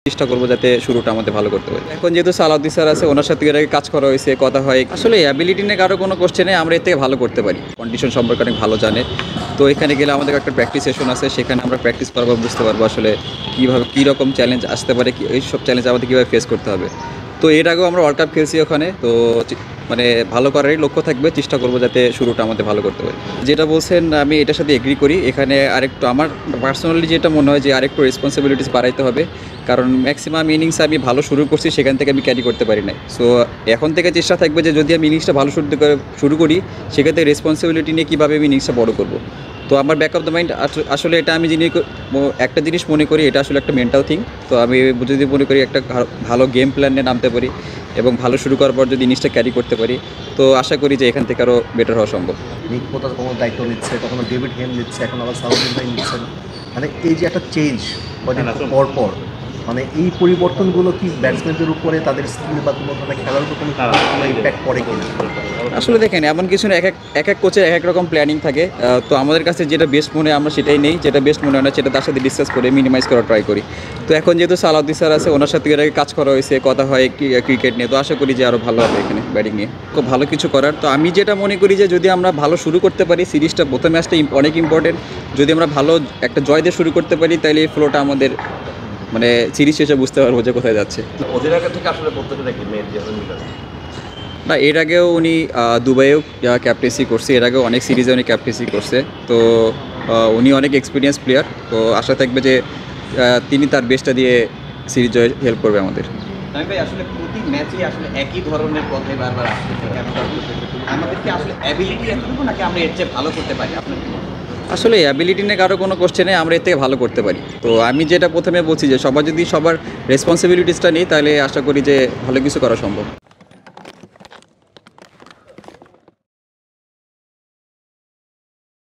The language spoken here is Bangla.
চেষ্টা করবো যাতে শুরুটা আমাদের ভালো করতে পারি। এখন যেহেতু সালাউদ্দিন স্যার আছে, ওনার সাথে এর আগে কাজ করা হয়েছে, কথা হয়। আসলে অ্যাবিলিটি নিয়ে কারো কোনো কোশ্চেনে আমরা এর থেকে ভালো করতে পারি, কন্ডিশন সম্পর্কে অনেক ভালো জানে। তো এখানে গেলে আমাদের একটা প্র্যাকটিস সেশন আছে, সেখানে আমরা প্র্যাকটিস করবো, বুঝতে পারবো আসলে কীভাবে কী রকম চ্যালেঞ্জ আসতে পারে, এইসব চ্যালেঞ্জ আমাদের কীভাবে ফেস করতে হবে। তো এর আগেও আমরা ওয়ার্ল্ড কাপ খেলছি ওখানে, তো মানে ভালো করারই লক্ষ্য থাকবে, চেষ্টা করবো যাতে শুরুটা আমাদের ভালো করতে পারি। যেটা বলছেন আমি এটার সাথে এগ্রি করি। এখানে আরেকটু আমার পার্সোনালি যেটা মনে হয় যে আরেকটু রেসপন্সিবিলিটিস বাড়াইতে হবে, কারণ ম্যাক্সিমাম ইনিংস আমি ভালো শুরু করছি, সেখান থেকে আমি ক্যারি করতে পারি না। সো এখন থেকে চেষ্টা থাকবে যে যদি আমি ইনিংসটা ভালো শুরু করি, সেক্ষেত্রে রেসপন্সিবিলিটি নিয়ে কীভাবে আমি ইনিংসটা বড় করবো। তো আমার ব্যাক অফ দ্য মাইন্ড আসলে এটা আমি একটা জিনিস মনে করি, এটা আসলে একটা মেন্টাল থিং। তো আমি যদি মনে করি একটা ভালো গেম প্ল্যান নিয়ে নামতে পারি এবং ভালো শুরু করার পর যদি ইনিংসটা ক্যারি করতে পারি, তো আশা করি যে এখান থেকে আরও বেটার হওয়া সম্ভব। নিক পোলার্ড কখনো দায়িত্ব নিচ্ছে, কখনো ডেভিড হেম নিচ্ছে, এখন আবার সালাউদ্দিন ভাই নিচ্ছেন। মানে এই যে একটা চেঞ্জ পর পর, মানে এই পরিবর্তনগুলো কি ব্যাটসম্যানদের উপরে তাদের স্কিল বা কোনো ধরনের খেলার উপর কোনো ইম্প্যাক্ট পড়ে কিনা? আসলে দেখেন, এমন কিছু না, এক এক কোচের এক এক রকম প্ল্যানিং থাকে। তো আমাদের কাছে যেটা বেস্ট মনে হয় আমরা সেটাই নেই, যেটা বেস্ট মনে হয় না সেটা তার সাথে ডিসকাস করে মিনিমাইজ করার ট্রাই করি। তো এখন যেহেতু সালাউদ্দিন স্যার আছে, ওনার সাথে এর আগে কাজ করা হয়েছে, কথা হয় ক্রিকেট নিয়ে, তো আশা করি যে আরও ভালো হবে এখানে ব্যাটিং নিয়ে, খুব ভালো কিছু করার। তো আমি যেটা মনে করি যে যদি আমরা ভালো শুরু করতে পারি, সিরিজটা প্রথম ম্যাচটা অনেক ইম্পর্টেন্ট, যদি আমরা ভালো একটা জয় দিয়ে শুরু করতে পারি, তাহলে এই ফ্লোটা আমাদের মানে সিরিজ শেষে বুঝতে পারবো যে কোথায় যাচ্ছে। অধিনায়কের থেকে আসলে প্রত্যেকটা কি মেয়ের যে না, এর আগেও উনি দুবাইয়েও ক্যাপ্টেন্সি করছে, এর আগেও অনেক সিরিজে উনি ক্যাপ্টেন্সি করছে। তো উনি অনেক এক্সপিরিয়েন্স প্লেয়ার, তো আশা থাকবে যে তিনি তার বেস্টটা দিয়ে সিরিজ জয়ে হেল্প করবে আমাদের। ভাই আসলে প্রতি ম্যাচেই আসলে একই ধরনের কথাই বারবার আসছে, আমাদেরকে আসলে অ্যাবিলিটি এতটুকু নাকি আমরা এর চেয়ে ভালো করতে পারি? আপনার আসলে অ্যাবিলিটি নিয়ে কারো কোনো কোশ্চেনে আমরা এর থেকে ভালো করতে পারি। তো আমি যেটা প্রথমে বলছি যে সবার যদি সবার রেসপন্সিবিলিটিসটা নিই, তাহলে আশা করি যে ভালো কিছু করা সম্ভব।